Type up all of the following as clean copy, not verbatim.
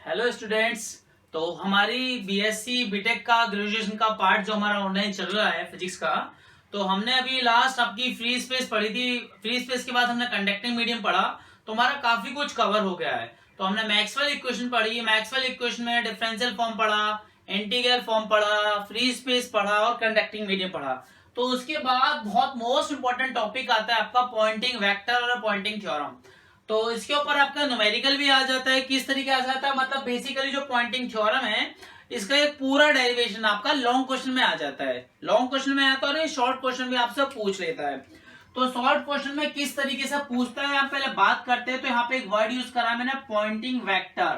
Hello students. तो हमारी BSc BTech का ग्रेजुएशन का पार्ट जो हमारा ऑनलाइन चल रहा है फिजिक्स का, तो हमने अभी लास्ट आपकी फ्री स्पेस पढ़ी थी। फ्री स्पेस के बाद हमने कंडक्टिंग मीडियम पढ़ा, तो हमारा काफी कुछ कवर हो गया है। तो हमने मैक्सवेल इक्वेशन पढ़ी, मैक्सवेल इक्वेशन में डिफरेंशियल फॉर्म पढ़ा, इंटीग्रल फॉर्म पढ़ा, फ्री स्पेस पढ़ा और कंडक्टिंग मीडियम पढ़ा। तो उसके बाद बहुत मोस्ट इंपॉर्टेंट टॉपिक आता है आपका पॉइंटिंग वेक्टर और पॉइंटिंग थ्योरम। तो इसके ऊपर आपका न्यूमेरिकल भी आ जाता है, किस तरीके आ जाता है, मतलब बेसिकली जो पॉइंटिंग थ्योरम है इसका एक पूरा डेरिवेशन आपका लॉन्ग क्वेश्चन में आ जाता है। लॉन्ग क्वेश्चन में आता है और ये शॉर्ट क्वेश्चन भी आपसे पूछ लेता है। तो शॉर्ट क्वेश्चन में किस तरीके से पूछता है, आप पहले बात करते हैं। तो यहाँ पे एक वर्ड यूज करा मैंने, पॉइंटिंग वेक्टर।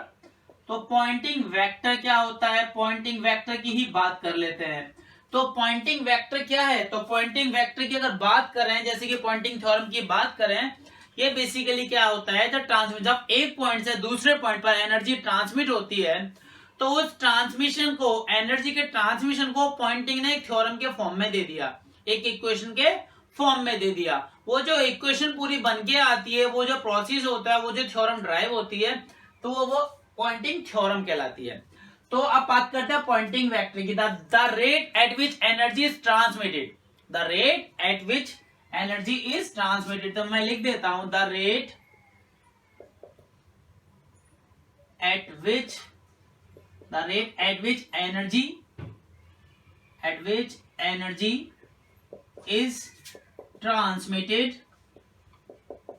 तो पॉइंटिंग वेक्टर क्या होता है, पॉइंटिंग वेक्टर की ही बात कर लेते हैं। तो पॉइंटिंग वेक्टर क्या है, तो पॉइंटिंग वेक्टर की अगर बात करें, जैसे कि पॉइंटिंग थ्योरम की बात करें, ये बेसिकली क्या होता है, जब एक पॉइंट से दूसरे पॉइंट पर एनर्जी ट्रांसमिट होती है, तो उस ट्रांसमिशन को, एनर्जी के ट्रांसमिशन को पॉइंटिंग ने एक थ्योरम के फॉर्म में दे दिया, एक इक्वेशन के फॉर्म में दे दिया। वो जो इक्वेशन पूरी बन के आती है, वो जो प्रोसेस होता है, वो जो थ्योरम ड्राइव होती है, तो वो पॉइंटिंग थ्योरम कहलाती है। तो अब बात करते हैं पॉइंटिंग वेक्टर की। The rate at which energy is transmitted, the rate at which energy is transmitted. तो मैं लिख देता हूं, the rate at which energy is transmitted,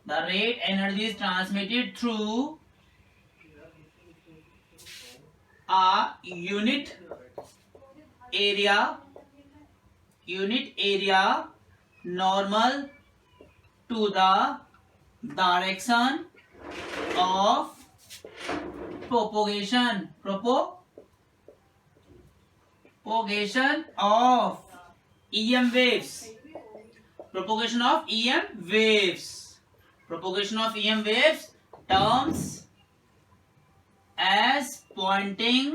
the rate energy is transmitted through a unit area normal to the direction of propagation of EM waves, propagation of EM waves terms as a pointing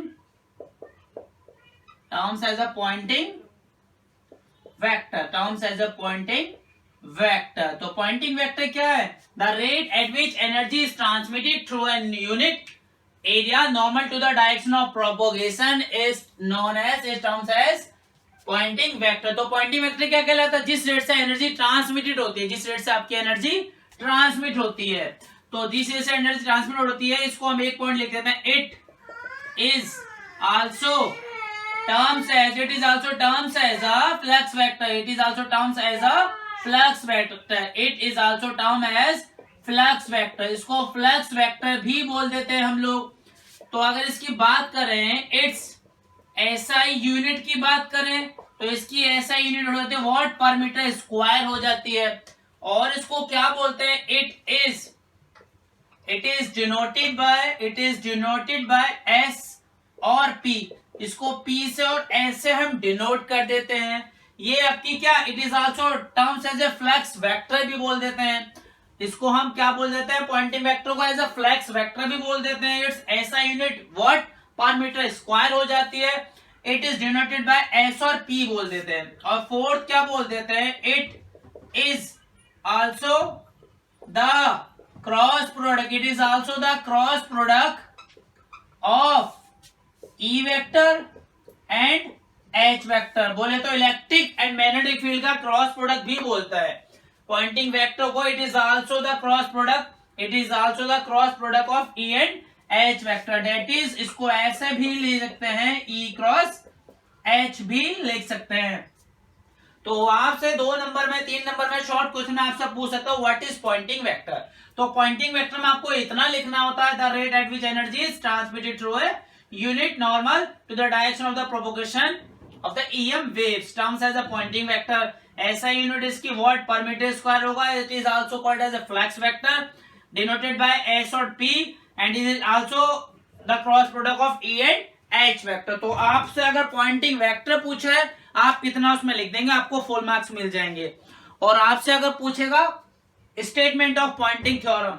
vector। तो Poynting vector क्या है, the rate at which energy is transmitted through an unit area normal to the direction of propagation is known as, is terms as Poynting vector. तो Poynting vector क्या कहलाता है, जिस rate से energy transmitted होती है, जिस रेट से आपकी एनर्जी ट्रांसमिट होती है, तो जिस रेट से एनर्जी ट्रांसमिट होती है, इसको हम एक पॉइंट लिख देते हैं, it is also terms as a flux vector, it is also terms as a flux vector, it is also term as flux vector। इसको flux vector भी बोल देते हैं हम लोग। तो अगर इसकी बात करें, इट्स एसआई यूनिट की बात करें, तो इसकी एसआई यूनिट हो जाती है वॉट पर मीटर स्क्वायर हो जाती है। और इसको क्या बोलते हैं, it is denoted by S और पी। इसको P से और S से हम डिनोट कर देते हैं। ये आपकी क्या, it is also terms as a flux vector भी बोल देते हैं। इसको हम क्या बोल देते हैं, पॉइंटिंग वेक्टर को एज ए फ्लक्स वेक्टर भी बोल देते हैं। इट्स ऐसा यूनिट व्हाट पर मीटर स्क्वायर हो जाती है। It is denoted by S और P बोल देते हैं। और फोर्थ क्या बोल देते हैं, it is also the cross product, it is also the cross product of E vector and H vector. बोले तो इलेक्ट्रिक एंड मैग्नेटिक फील्ड का क्रॉस प्रोडक्ट भी बोलता है पॉइंटिंग वेक्टर को। It is also the cross product of E and H vector. That is, इसको ऐसे भी लिख सकते हैं, E क्रॉस H भी लिख सकते हैं। तो आपसे 2 नंबर में 3 नंबर में शॉर्ट क्वेश्चन में आपसे पूछ सकता हूं, व्हाट इज पॉइंटिंग वेक्टर। तो पॉइंटिंग वेक्टर में आपको इतना लिखना होता है, the rate at which energy is transmitted through a unit normal to the direction of the propagation of the EM waves terms as a pointing vector। ऐसा unit इसकी what पर मीटर स्क्वायर होगा। it is also called as a flux vector denoted by S और P and it is also the cross product of E and H vector। तो आपसे अगर Poynting vector पूछे, आप कितना उसमें लिख देंगे, आपको फुल मार्क्स मिल जाएंगे। और आपसे अगर पूछेगा स्टेटमेंट ऑफ पॉइंटिंग थ्योरम,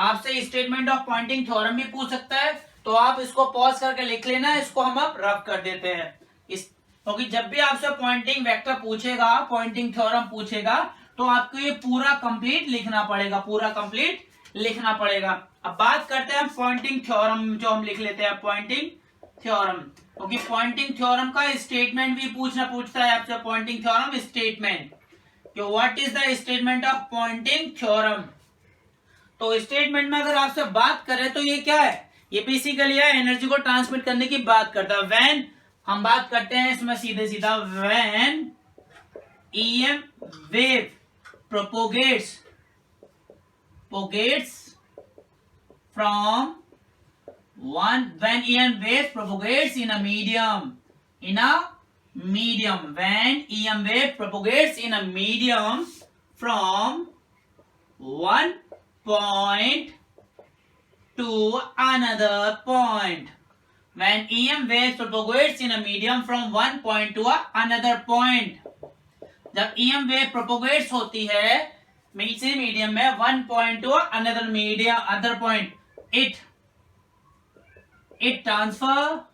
आपसे स्टेटमेंट ऑफ पॉइंटिंग थ्योरम भी पूछ सकता है। तो आप इसको पॉज करके लिख लेना, इसको हम अब रफ कर देते हैं। क्योंकि जब भी आपसे पॉइंटिंग वेक्टर पूछेगा, पॉइंटिंग थ्योरम पूछेगा, तो आपको ये पूरा कंप्लीट लिखना पड़ेगा, पूरा कंप्लीट लिखना पड़ेगा। अब बात करते हैं पॉइंटिंग थ्योरम, जो हम लिख लेते हैं पॉइंटिंग थ्योरम, क्योंकि पॉइंटिंग थ्योरम का स्टेटमेंट भी पूछता है आपसे। Poynting theorem statement, what is the statement of Poynting theorem. तो स्टेटमेंट में अगर आपसे बात करें तो ये क्या है, ये बेसिकली है एनर्जी को ट्रांसमिट करने की बात करता है। व्हेन हम बात करते हैं इसमें सीधे सीधा, when EM wave propagates from one, when EM wave propagates in a medium, when EM wave propagates in a medium from one point to another point, when EM wave propagates in a medium from one point to another point, जब EM wave propagates होती है medium में one point two another medium other point, it transfer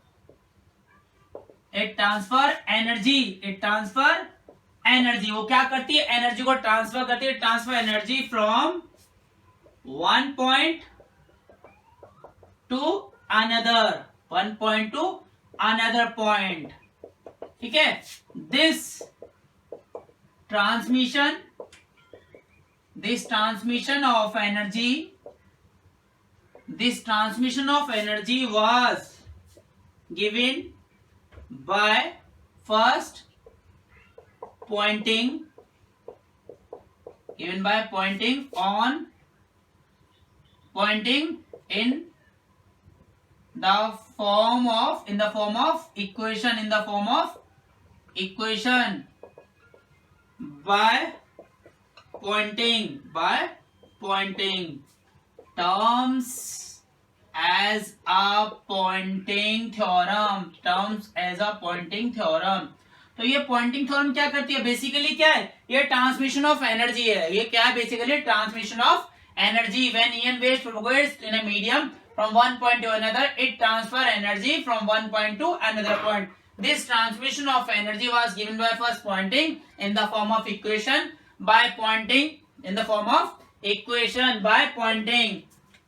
energy, वो क्या करती है, energy को transfer करती है, transfer energy from one point two another point, ठीक है। This transmission of energy was given by first pointing in the form of equation, by pointing terms as a pointing theorem, तो ये Poynting theorem क्या करती है, basically क्या है, ये ट्रांसमिशन ऑफ एनर्जी है। ये क्या है, basically transmission of energy. When EM waves propagates in a medium from one point to another, it transfer energy from one point to another point. This transmission of energy was given by first pointing in the form of equation, by pointing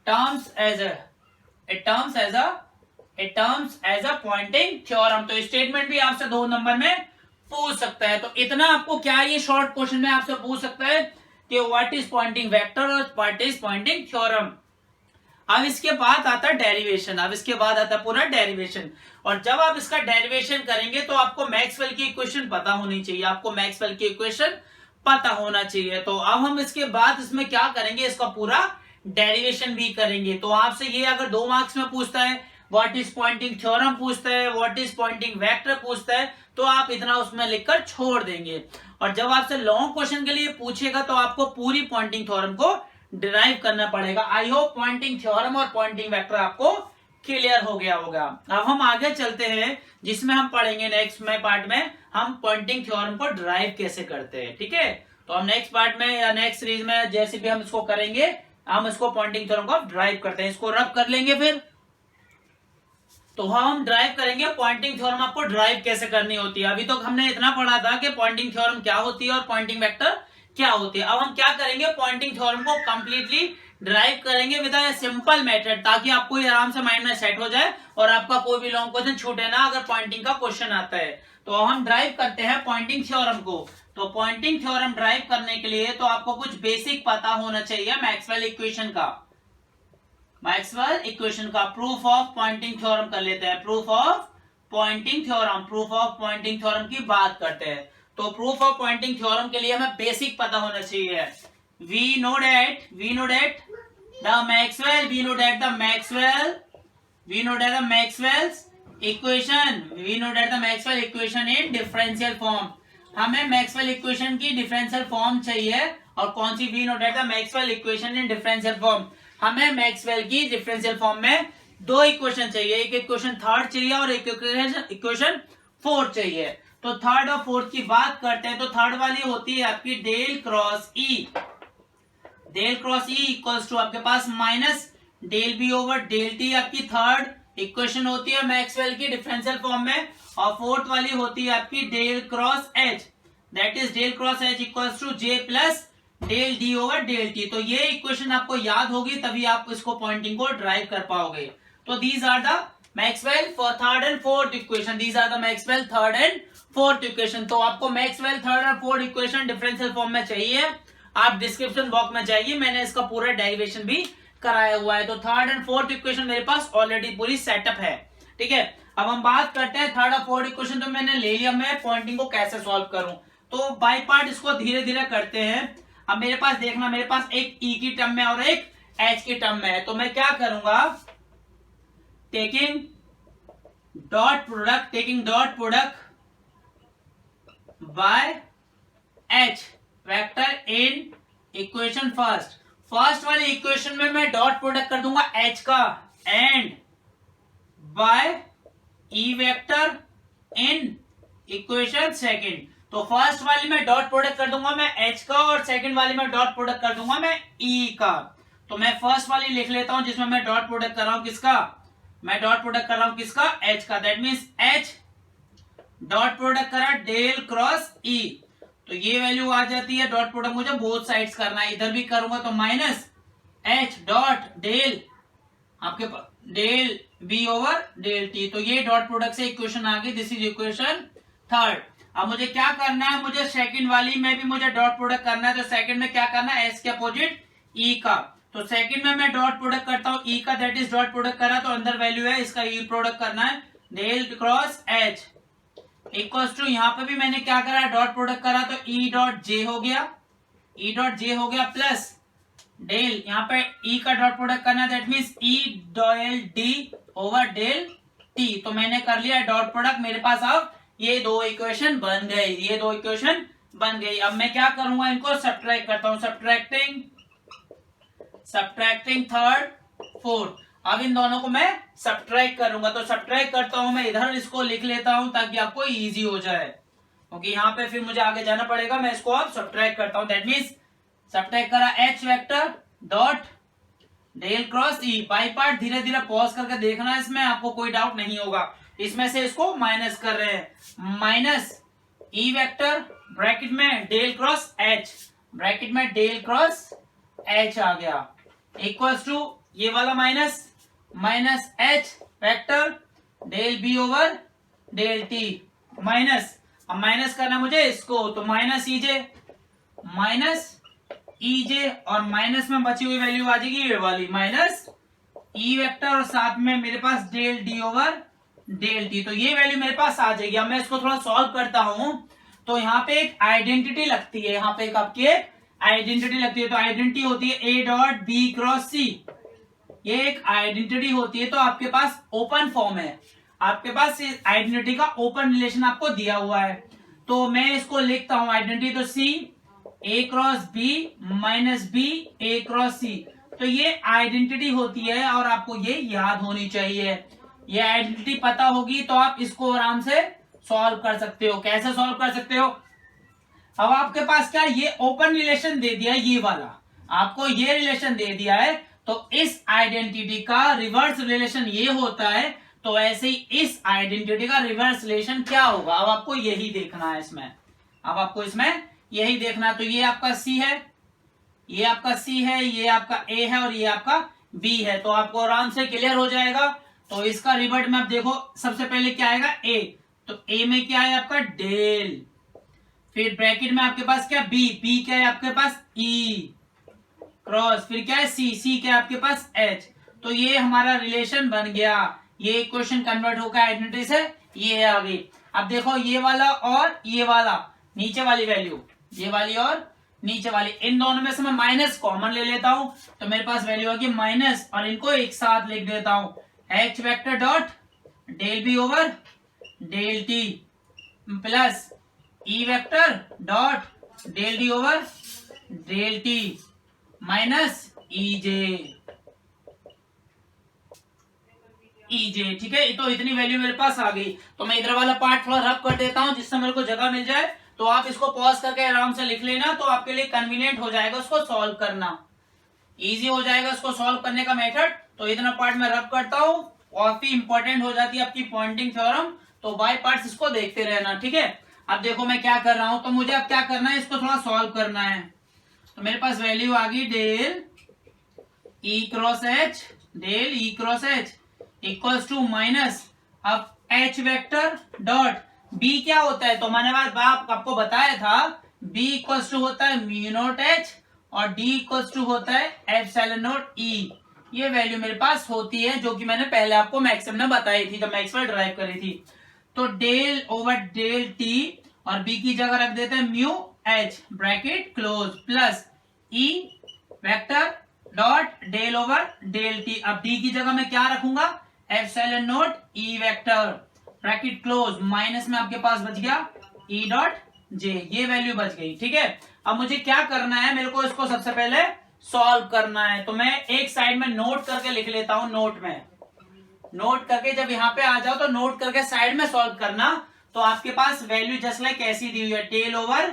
terms as a pointing theorem। तो statement भी आपसे 2 number में पूछ सकता है। तो इतना आपको क्या, ये शॉर्ट क्वेश्चन में आपसे पूछ सकता है कि व्हाट इज पॉइंटिंग वेक्टर और व्हाट इज पॉइंटिंग थ्योरम। अब इसके बाद आता है डेरिवेशन, पूरा डेरिवेशन। और जब आप इसका डेरिवेशन करेंगे तो आपको मैक्सवेल की इक्वेशन पता होनी चाहिए, तो अब हम इसके बाद इसमें क्या करेंगे, इसका पूरा डेरिवेशन भी करेंगे। तो आपसे ये अगर 2 मार्क्स में पूछता है, व्हाट इज पॉइंटिंग थ्योरम पूछता है, व्हाट इज पॉइंटिंग वेक्टर पूछता है, तो आप इतना उसमें लिखकर छोड़ देंगे। और जब आपसे लॉन्ग क्वेश्चन के लिए पूछेगा तो आपको पूरी पॉइंटिंग थ्योरम को डिराइव करना पड़ेगा। आई होप पॉइंटिंग थ्योरम और पॉइंटिंग वेक्टर आपको क्लियर हो गया होगा। अब हम आगे चलते हैं, जिसमें हम पढ़ेंगे नेक्स्ट में पार्ट में हम पॉइंटिंग थ्योरम को डिराइव कैसे करते हैं, ठीक है। तो हम नेक्स्ट पार्ट में या नेक्स्ट सीरीज में जैसे भी हम इसको करेंगे, हम इसको पॉइंटिंग थ्योरम को ड्राइव करते हैं। इसको रब कर लेंगे फिर, तो हम ड्राइव करेंगे पॉइंटिंग थ्योरम आपको ड्राइव कैसे करनी होती है। अभी तो हमने इतना पढ़ा था कि पॉइंटिंग थ्योरम क्या होती है और पॉइंटिंग वेक्टर क्या होती है। अब हम क्या करेंगे, पॉइंटिंग थ्योरम को कंप्लीटली ड्राइव करेंगे विद अ सिंपल मेथड, ताकि आपको ये आराम से माइंड में सेट हो जाए और आपका कोई भी लॉन्ग क्वेश्चन छूटे ना अगर पॉइंटिंग का क्वेश्चन आता है। तो हम ड्राइव करते हैं पॉइंटिंग थ्योरम को। तो पॉइंटिंग थ्योरम ड्राइव करने के लिए तो आपको कुछ बेसिक पता होना चाहिए मैक्सवेल इक्वेशन का। प्रूफ ऑफ पॉइंटिंग थ्योरम कर लेते हैं। प्रूफ ऑफ पॉइंटिंग थ्योरम की बात करते हैं। तो प्रूफ ऑफ पॉइंटिंग थ्योरम के लिए हमें बेसिक पता होना चाहिए। We know that the Maxwell's equation in differential form. हमें मैक्सवेल इक्वेशन की डिफरेंशियल फॉर्म चाहिए। और कौन सी, we know that the Maxwell equation in differential form. हमें मैक्सवेल की डिफरेंशियल फॉर्म में 2 इक्वेशन चाहिए, एक इक्वेशन थर्ड चाहिए और एक इक्वेशन फोर्थ चाहिए। तो थर्ड और फोर्थ की बात करते हैं। तो थर्ड वाली होती है आपकी del cross E equals to आपके पास minus del B over del T, आपकी थर्ड इक्वेशन होती है मैक्सवेल की डिफरेंशियल फॉर्म में। और फोर्थ वाली होती है आपकी del cross H, that is del cross H equals to J plus del D over del T. तो ये इक्वेशन आपको याद होगी, तभी आप इसको पॉइंटिंग को ड्राइव कर पाओगे। तो these are the Maxwell for third and fourth equation, these are the Maxwell third and fourth equation. तो आपको मैक्सवेल थर्ड और फोर्थ इक्वेशन डिफरेंशियल फॉर्म में चाहिए, आप डिस्क्रिप्शन बॉक्स में जाइए, मैंने इसका पूरा डेरिवेशन भी कराया हुआ है। तो थर्ड एंड फोर्थ इक्वेशन मेरे पास ऑलरेडी पूरी सेटअप है, ठीक है। अब हम बात करते हैं थर्ड और फोर्थ इक्वेशन, तो मैंने ले लिया, मैं पॉइंटिंग को कैसे सॉल्व करूं। तो बाय पार्ट इसको धीरे धीरे करते हैं। अब मेरे पास देखना, मेरे पास एक ई की टर्म में और एक एच की टर्म में है, तो मैं क्या करूंगा, taking dot product by H vector in equation first वाली इक्वेशन में मैं डॉट प्रोडक्ट कर दूंगा एच का, and by E vector in equation second. तो फर्स्ट वाली में डॉट प्रोडक्ट कर दूंगा मैं एच का, और सेकंड वाली में डॉट प्रोडक्ट कर दूंगा मैं ई का। तो मैं फर्स्ट वाली लिख लेता हूं जिसमें मैं डॉट प्रोडक्ट कर रहा हूं किसका, मैं डॉट प्रोडक्ट कर रहा हूं किसका, एच का। That means H dot product करा डेल क्रॉस ई, तो ये वैल्यू आ जाती है। डॉट प्रोडक्ट मुझे बोथ साइड्स करना है, इधर भी करूंगा तो माइनस एच डॉट डेल आपके पास del B over del T. तो ये डॉट प्रोडक्ट से इक्वेशन आ गई, दिस इज इक्वेशन थर्ड। अब मुझे क्या करना है, मुझे सेकंड वाली में भी मुझे डॉट प्रोडक्ट करना है। तो सेकंड में क्या करना है, एस के अपोजिट ई का। तो सेकंड में मैं डॉट प्रोडक्ट करता हूं ई का, दैट इज डॉट प्रोडक्ट करा तो अंदर वैल्यू है, इसका ई प्रोडक्ट करना है, del cross H equal to, यहाँ पे भी मैंने क्या करा, डॉट प्रोडक्ट करा तो ई डॉट जे हो गया, ई डॉट जे हो गया, प्लस डेल, यहाँ पे ई का डॉट प्रोडक्ट करना है, that means E del D over del T. तो मैंने कर लिया डॉट प्रोडक्ट, मेरे पास अब ये दो इक्वेशन बन गई, ये दो इक्वेशन बन गई। अब मैं क्या करूंगा, इनको सब्ट्रैक्ट करता हूं, सब्ट्रैक्टिंग थर्ड फोर्थ। अब इन दोनों को मैं सब्ट्रैक्ट करूंगा, तो सब्ट्रैक्ट करता हूं मैं, इधर इसको लिख लेता हूं ताकि आपको इजी हो जाए, क्योंकि यहाँ पे फिर मुझे आगे जाना पड़ेगा। मैं इसको अब सब्ट्रैक्ट करता हूं, दैट मीन्स सब्ट्रैक्ट करा H vector dot del cross E. By part धीरे धीरे पॉज करके देखना, इसमें आपको कोई डाउट नहीं होगा। इसमें से इसको माइनस कर रहे हैं, माइनस ई वेक्टर ब्रैकेट में डेल क्रॉस एच, ब्रैकेट में डेल क्रॉस एच आ गया, इक्वल्स टू ये वाला minus minus H vector del B over del T minus. अब माइनस करना मुझे इसको, तो माइनस ईजे और माइनस में बची हुई वैल्यू आ जाएगी ये वाली माइनस ई वेक्टर, और साथ में मेरे पास del D over del T. तो ये वैल्यू मेरे पास आ जाएगी। अब मैं इसको थोड़ा सॉल्व करता हूं, तो यहाँ पे एक आइडेंटिटी लगती है, यहाँ पे एक आपकी आइडेंटिटी लगती है। तो आइडेंटिटी होती है ए डॉट बी क्रॉस सी, ये एक आइडेंटिटी होती है। तो आपके पास ओपन फॉर्म है, आपके पास इस आइडेंटिटी का ओपन रिलेशन आपको दिया हुआ है। तो मैं इसको लिखता हूं आइडेंटिटी, तो सी ए क्रॉस बी माइनस बी ए क्रॉस सी। तो ये आइडेंटिटी होती है और आपको ये याद होनी चाहिए। ये आइडेंटिटी पता होगी तो आप इसको आराम से सॉल्व कर सकते हो। कैसे सॉल्व कर सकते हो, अब आपके पास क्या, ये ओपन रिलेशन दे दिया है, ये वाला आपको ये रिलेशन दे दिया है, तो इस आइडेंटिटी का रिवर्स रिलेशन ये होता है। तो ऐसे ही इस आइडेंटिटी का रिवर्स रिलेशन क्या होगा, अब आपको यही देखना है इसमें, अब आपको इसमें यही देखना है। तो ये आपका सी है, ये आपका सी है, ये आपका ए है और ये आपका बी है। तो आपको आराम से क्लियर हो जाएगा। तो इसका रिवर्ट में आप देखो, सबसे पहले क्या आएगा ए, तो ए में क्या है आपका डेल, फिर ब्रैकेट में आपके पास क्या बी, बी क्या है आपके पास ई क्रॉस, फिर क्या है सी, सी क्या है आपके पास एच। तो ये हमारा रिलेशन बन गया, ये इक्वेशन कन्वर्ट होकर आइडेंटिटी से ये आ गई। अब देखो ये वाला और ये वाला नीचे वाली वैल्यू, ये वाली और नीचे वाली, इन दोनों में से मैं माइनस कॉमन ले लेता हूं, तो मेरे पास वैल्यू होगी माइनस, और इनको एक साथ लिख देता हूं H vector dot del B over del T plus E vector dot del D over del T minus E J, ठीक है। तो इतनी वैल्यू मेरे पास आ गई। तो मैं इधर वाला पार्ट थोड़ा रब कर देता हूं जिससे मेरे को जगह मिल जाए। तो आप इसको पॉज करके आराम से लिख लेना, तो आपके लिए कन्वीनियंट हो जाएगा उसको सॉल्व करना, इजी हो जाएगा उसको सॉल्व करने का मेथड। तो इतना पार्ट मैं रब करता हूँ, काफी इंपॉर्टेंट हो जाती है आपकी पॉइंटिंग थ्योरम। तो बाय पार्ट्स इसको देखते रहना, ठीक है। अब देखो मैं क्या कर रहा हूं, तो मुझे अब क्या करना है, इसको थोड़ा सॉल्व करना है। तो मेरे पास वैल्यू आ गई del E cross H, del E cross H equals to minus अब एच वेक्टर डॉट बी क्या होता है, तो मैंने आपको बताया था बी इक्वल्स टू होता है म्यू नॉट एच और डी इक्वल्स टू होता है एप्सिलॉन नॉट ई। ये वैल्यू मेरे पास होती है जो कि मैंने पहले आपको मैक्सवेल में बताई थी जब मैक्सवेल ड्राइव करी थी। तो डेल ओवर डेल टी और बी की जगह रख देते हैं mu H bracket close plus E vector dot del over del T. अब डी की जगह मैं क्या रखूंगा, epsilon not E vector bracket close minus में आपके पास बच गया ई डॉट जे, ये वैल्यू बच गई। ठीक है, अब मुझे क्या करना है, मेरे को इसको सबसे पहले सॉल्व करना है। तो मैं एक साइड में नोट करके लिख लेता हूं, नोट में नोट करके जब यहाँ पे आ जाओ तो नोट करके साइड में सॉल्व करना। तो आपके पास वैल्यू जस्ट लाइक कैसी दी हुई है, del over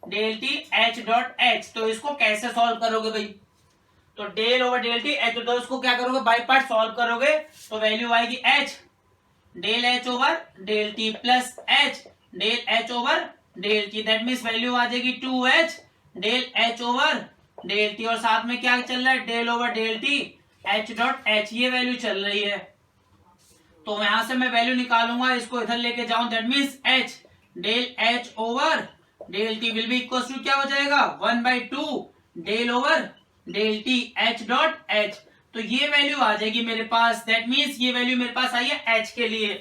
del T H dot H. तो इसको कैसे सॉल्व करोगे भाई, तो del over del T H, तो इसको क्या करोगे बाई पार्ट सॉल्व करोगे तो वैल्यू आएगी H del H over del T plus H del H over del T, that means value आ जाएगी 2h del H over del T और साथ में क्या चल रहा है del over del T H dot H, ये वैल्यू चल रही है। तो यहां से मैं वैल्यू निकालूंगा, इसको इधर लेके जाऊं, that means H del H over del T will be equal to क्या हो जाएगा 1/2 del over del T H dot H. तो ये वैल्यू आ जाएगी मेरे पास, दैट मीन्स ये वैल्यू मेरे पास आई है एच के लिए।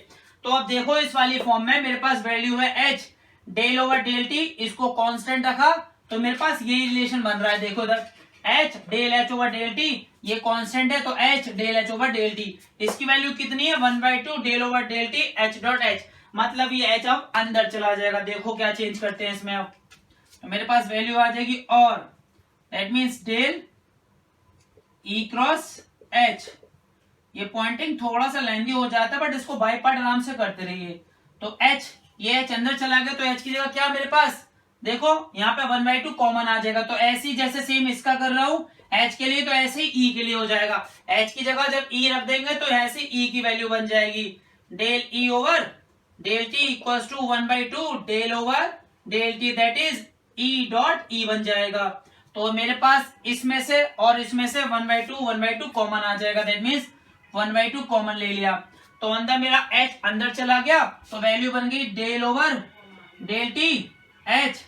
तो अब देखो इस वाली फॉर्म में मेरे पास वैल्यू है H del over del T, इसको कांस्टेंट रखा तो मेरे पास ये रिलेशन बन रहा है। देखो इधर H del H over del T ये कांस्टेंट है तो H del H over del T, इसकी वैल्यू कितनी है 1/2 del over del T H dot H, मतलब ये एच अब अंदर चला जाएगा। देखो क्या चेंज करते हैं इसमें, अब तो मेरे पास वैल्यू आ जाएगी और that means del E cross H. ये पॉइंटिंग थोड़ा सा लेंदी हो जाता है बट इसको बाय पार्ट आराम से करते रहिए। तो एच, ये एच अंदर चला गया तो एच की जगह क्या मेरे पास, देखो यहाँ पे 1/2 कॉमन आ जाएगा। तो ऐसे ही जैसे सेम इसका कर रहा हूं एच के लिए तो ऐसे ही ई के लिए हो जाएगा। एच की जगह जब ई रख देंगे तो ऐसे ई की वैल्यू बन जाएगी del E over del T equals to 1/2 del over del T, that is E dot E बन जाएगा। तो मेरे पास इसमें से और इसमें से 1/2 कॉमन आ जाएगा, दैट मीन्स 1/2 कॉमन ले लिया तो अंदर मेरा h अंदर चला गया तो वैल्यू बन गई del over del T h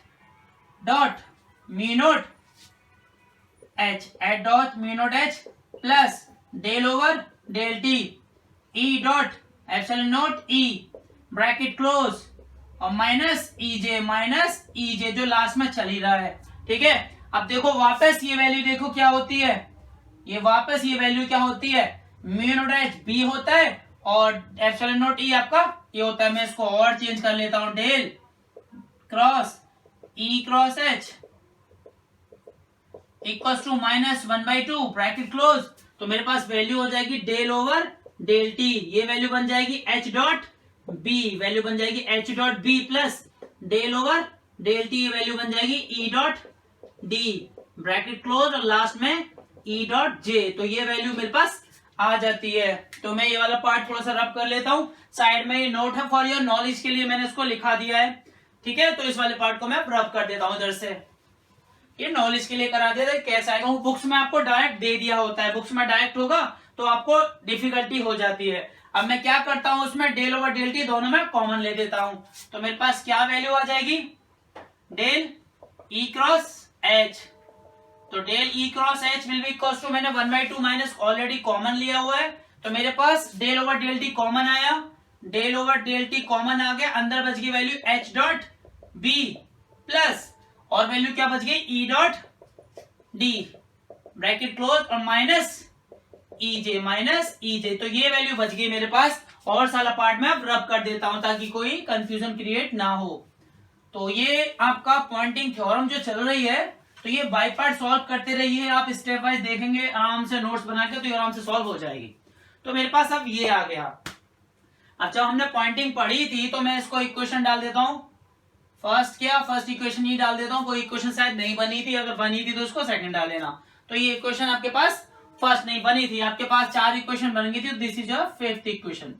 dot mu not h at dot mu not h plus del over del T e dot epsilon not e bracket close और माइनस ई जे जो last में चल ही रहा है। ठीक है, अब देखो वापस ये वैल्यू देखो क्या होती है, ये वापस ये वैल्यू क्या होती है म्यू नॉट एच बी होता है और एप्सिलॉन नॉट ई आपका ये होता है। मैं इसको और चेंज कर लेता हूं, del cross E cross H equals to minus 1/2 bracket close. तो मेरे पास वैल्यू हो जाएगी डेल ओवर डेल टी, ये वैल्यू बन जाएगी एच डॉट बी, वैल्यू बन जाएगी H dot B plus del over del T, value बन जाएगी E dot D bracket close और लास्ट में ई डॉट जे। तो ये वैल्यू मेरे पास आ जाती है। तो मैं ये वाला पार्ट थोड़ा सा रब कर लेता हूं, साइड में ये नोट है फॉर योर नॉलेज के लिए मैंने इसको लिखा दिया है। ठीक है, तो इस वाले पार्ट को मैं रब कर देता हूं इधर से, ये नॉलेज के लिए करा देता है। कैसा आएगा, बुक्स में आपको डायरेक्ट दे दिया होता है, बुक्स में डायरेक्ट होगा तो आपको डिफिकल्टी हो जाती है। अब मैं क्या करता हूं उसमें डेल ओवर डेल टी दोनों में कॉमन ले देता हूं तो मेरे पास क्या वैल्यू आ जाएगी डेल ई क्रॉस एच। तो del E cross H will be equal to, मैंने 1/2 माइनस ऑलरेडी कॉमन लिया हुआ है तो मेरे पास del over del T common आया, del over del T common आ गया, अंदर बच गई value H dot B plus और वैल्यू क्या बच गई E dot D bracket close और माइनस ई जे। तो ये वैल्यू बच गई मेरे पास और सारा पार्ट में अब रब कर देता हूं ताकि कोई कंफ्यूजन क्रिएट ना हो। तो ये आपका पॉइंटिंग थ्योरम जो चल रही है तो ये बाय पार्ट सॉल्व करते रहिए, आप स्टेप वाइज देखेंगे आराम से नोट्स बना के तो ये आराम से सॉल्व हो जाएगी। तो मेरे पास अब ये आ गया। अब जब हमने पॉइंटिंग पढ़ी थी तो मैं इसको इक्वेशन डाल देता हूं, फर्स्ट इक्वेशन ये डाल देता हूं, कोई इक्वेशन शायद नहीं बनी थी, अगर बनी थी तो उसको सेकंड डाल लेना। तो ये इक्वेशन आपके पास फर्स्ट नहीं बनी थी, आपके पास 4 इक्वेशन बन गई थी, this is your 5th equation.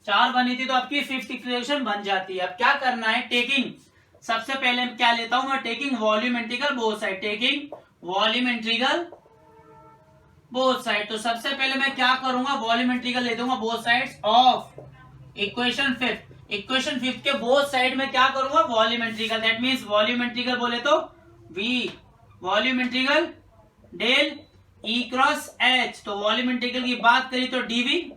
4 बनी थी तो आपकी 5th इक्वेशन बन जाती है। अब क्या करना है, टेकिंग सबसे पहले क्या लेता हूं मैं, taking volume integral both side, taking volume integral both side. तो सबसे पहले मैं क्या करूंगा, वॉल्यूम इंटीग्रल ले दूंगा both sides of equation fifth. Equation fifth के बोथ साइड में क्या करूंगा, volume integral. That means volume integral बोले तो v, volume integral del E cross H. तो वॉल्यूम इंटीग्रल की बात करी तो dv,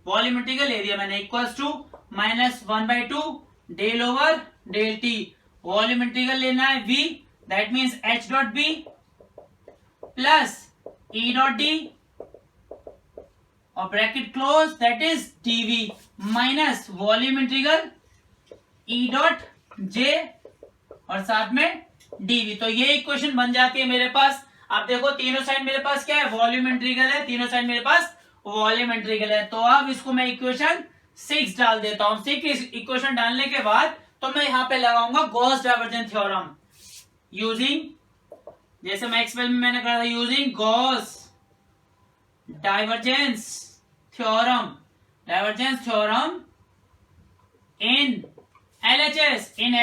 वॉल्यूम इंटीग्रल ले दिया मैंने, equals to -1/2 del over del T. Volume integral लेना है v, that means h dot b plus e dot d और bracket close, that is dv minus volume integral e dot j और साथ में dv। तो ये इक्वेशन बन जाती है मेरे पास। आप देखो तीनों साइड मेरे पास क्या है, वॉल्यूम इंटीग्रल है, तीनों साइड मेरे पास वॉल्यूम इंटीग्रल है। तो अब इसको मैं इक्वेशन 6 डाल देता हूं। 6 इक्वेशन डालने के बाद तो मैं यहां पे लगाऊंगा गॉस डाइवर्जेंस थ्योरम यूजिंग, जैसे मैं एक्सपेरिमेंट में मैंने कहा था, using Gauss divergence theorem, divergence theorem in LHS, in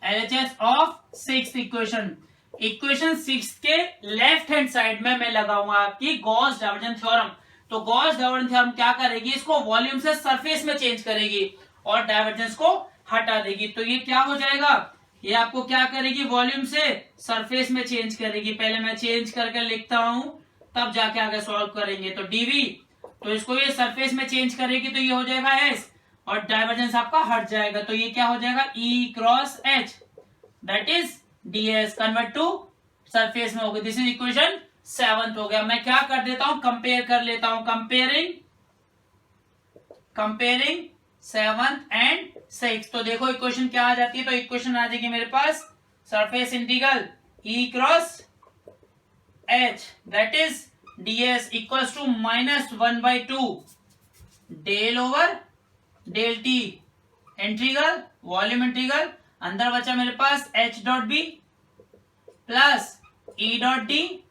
LHS of 6th equation. Equation 6 के लेफ्ट हैंड साइड में मैं लगाऊंगा आपकी गॉस डाइवर्जेंस थ्योरम। तो गॉस डाइवर्जेंस थ्योरम क्या करेगी, इसको वॉल्यूम से सरफेस में चेंज करेगी और डाइवर्जेंस को हटा देगी। तो ये क्या हो जाएगा, ये आपको क्या करेगी, वॉल्यूम से सरफेस में चेंज करेगी। पहले मैं चेंज करके लिखता हूं, तब जाके आगे सॉल्व करेंगे। तो dv, तो इसको ये सरफेस में चेंज करेगी तो ये हो जाएगा s और डाइवर्जेंस आपका हट जाएगा। तो ये क्या हो जाएगा, e cross h, that is ds convert to surface में हो गया। दिस इज इक्वेशन 7 हो गया। मैं क्या कर देता हूं, कंपेयर कर लेता हूं, कंपेयरिंग 7th एंड 6th। तो देखो इक्वेशन क्या आ जाती है, तो इक्वेशन आ जाएगी मेरे पास surface integral e cross h that is ds equals to -1/2 del over del T integral volume integral, अंदर बचा मेरे पास h dot B plus e dot D.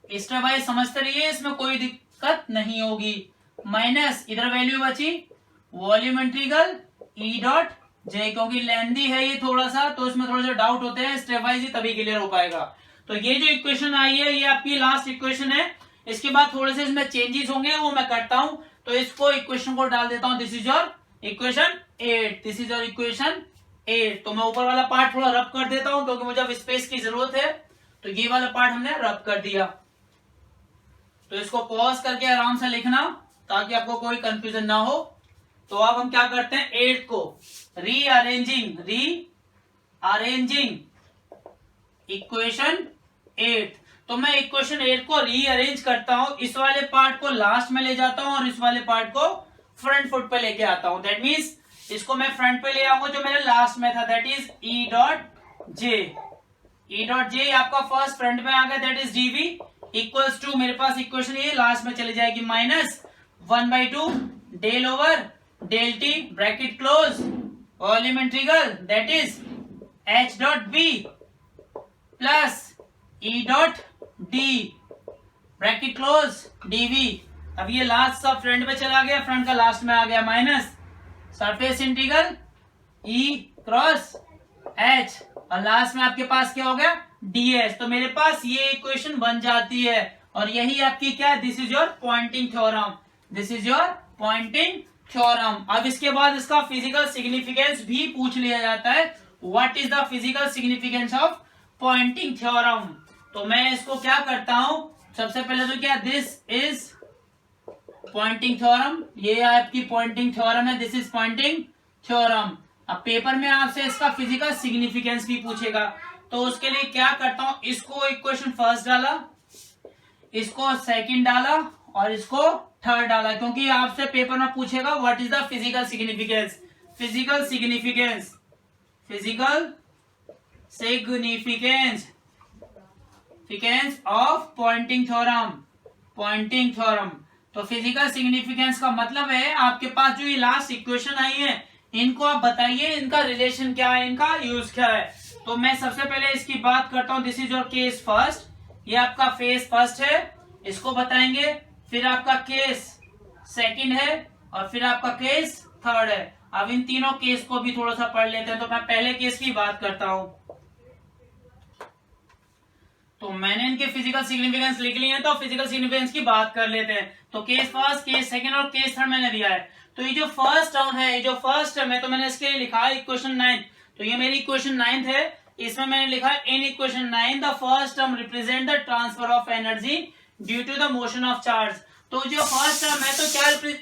Step wise समझते रहिए, इसमें कोई दिक्कत नहीं होगी। माइनस इधर वैल्यू बची volume integral e dot j, क्योंकि लेंदी है ये थोड़ा सा, तो इसमें थोड़ा सा डाउट होते हैं, स्टेप वाइज ही तभी क्लियर हो पाएगा। तो ये जो इक्वेशन आई है ये आपकी लास्ट इक्वेशन है। इसके बाद थोड़े से इसमें चेंजेस होंगे, वो मैं करता हूं। तो इसको इक्वेशन को डाल देता हूं, this is your equation 8, this is your equation 8। तो मैं ऊपर वाला पार्ट थोड़ा रब कर देता हूं, क्योंकि मुझे अब स्पेस की जरूरत है। तो ये वाला पार्ट हमने रब कर दिया। तो इसको पॉज करके आराम से लिखना ताकि आपको कोई कंफ्यूजन ना हो। तो अब हम क्या करते हैं, 8 को रीअरेंजिंग इक्वेशन 8। तो मैं इक्वेशन 8 को रीअरेंज करता हूं, इस वाले पार्ट को लास्ट में ले जाता हूं और इस वाले पार्ट को फ्रंट फुट पे लेके आता हूं। दैट मींस इसको मैं फ्रंट पे ले आऊंगा जो मेरे लास्ट में था, that is e dot J आपका फर्स्ट फ्रंट में आ गया, that is dv equals to, मेरे पास इक्वेशन ये लास्ट में चली जाएगी, -1/2 del over del T bracket close volume integral that is h dot B plus e dot D bracket close dv। अब ये लास्ट सब फ्रंट में चला गया, फ्रंट का लास्ट में आ गया, minus surface integral e cross h और लास्ट में आपके पास क्या हो गया, ds। तो मेरे पास ये इक्वेशन बन जाती है और यही आपकी क्या है, this is your Poynting theorem, this is your Poynting theorem. अब इसके बाद इसका फिजिकल सिग्निफिकेंस भी पूछ लिया जाता है, what is the physical significance of Poynting theorem. तो मैं इसको क्या करता हूं, सबसे पहले तो क्या, दिस इज पॉइंटिंग थ्योरम, ये आपकी पॉइंटिंग थ्योरम है, दिस इज पॉइंटिंग थ्योरम। अब पेपर में आपसे इसका फिजिकल सिग्निफिकेंस भी पूछेगा, तो उसके लिए क्या करता हूं, इसको इक्वेशन फर्स्ट डाला, इसको सेकंड डाला और इसको थर्ड डाला, क्योंकि आपसे पेपर में पूछेगा what is the physical significance, physical significance of Poynting theorem. तो फिजिकल सिग्निफिकेंस का मतलब है आपके पास जो ये लास्ट इक्वेशन आई है, इनको आप बताइए इनका रिलेशन क्या है, इनका यूज क्या है। तो मैं सबसे पहले इसकी बात करता हूं, this is your case first, ये आपका फेस फर्स्ट है, इसको बताएंगे, फिर आपका केस सेकंड है और फिर आपका केस थर्ड है। अब इन तीनों केस को भी थोड़ा सा पढ़ लेते हैं। तो मैं पहले केस की बात करता हूं। तो मैंने इनके फिजिकल सिग्निफिकेंस लिख लिए हैं, तो फिजिकल सिग्निफिकेंस की बात कर लेते हैं। तो केस फर्स्ट, केस सेकंड और केस थर्ड मैंने दिया है। तो ये जो फर्स्ट टर्म है, ये जो फर्स्ट टर्म है, तो मैंने इसके लिए लिखा है इक्वेशन 9। तो ये मेरी इक्वेशन 9 है, इसमें मैंने लिखा है in equation 9 the first term represent the transfer of energy due to the motion of charge. तो जो फर्स्ट टर्म है,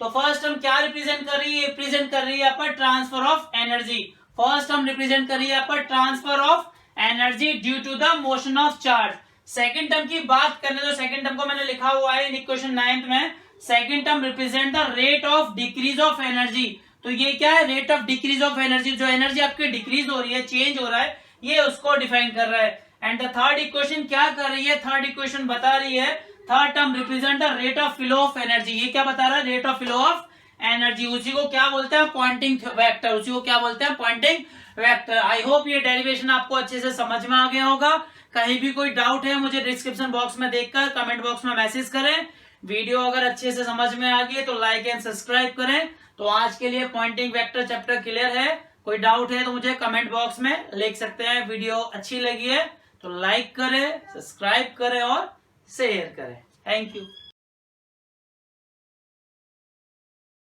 तो फर्स्ट टर्म क्या रिप्रेजेंट कर रही है? रिप्रेजेंट कर रही है पर transfer of energy. First term represent कर रही है पर transfer of energy due to the motion of charge. Second term की बात करें तो सेकंड टर्म को मैंने लिखा हुआ है इन इक्वेशन 9 में, second term represent the rate of decrease of energy. तो ये क्या है? Rate of decrease of energy, जो एनर्जी आपकी डिक्रीज हो रही है, चेंज हो रहा है, ये उसको डिफाइन कर रहा है। एंड द थर्ड इक्वेशन क्या कर रही है? थर्ड इक्वेशन बता रही है, third term represent the rate of flow of energy. ये क्या बता रहा है? Rate of flow of energy. उसी को क्या बोलते हैं? Poynting vector. उसी को क्या बोलते हैं? Poynting vector. आई होप ये डेरिवेशन आपको अच्छे से समझ में आ गया होगा। कहीं भी कोई डाउट है मुझे डिस्क्रिप्शन बॉक्स में देखकर कमेंट बॉक्स में मैसेज करें। वीडियो अगर अच्छे से समझ में आ गई है तो लाइक एंड सब्सक्राइब करें। तो आज के लिए पॉइंटिंग वेक्टर चैप्टर क्लियर है। कोई डाउट है तो मुझे कमेंट बॉक्स में लिख सकते हैं। वीडियो अच्छी लगी है तो लाइक करें, सब्सक्राइब करें और शेयर करें। Thank you.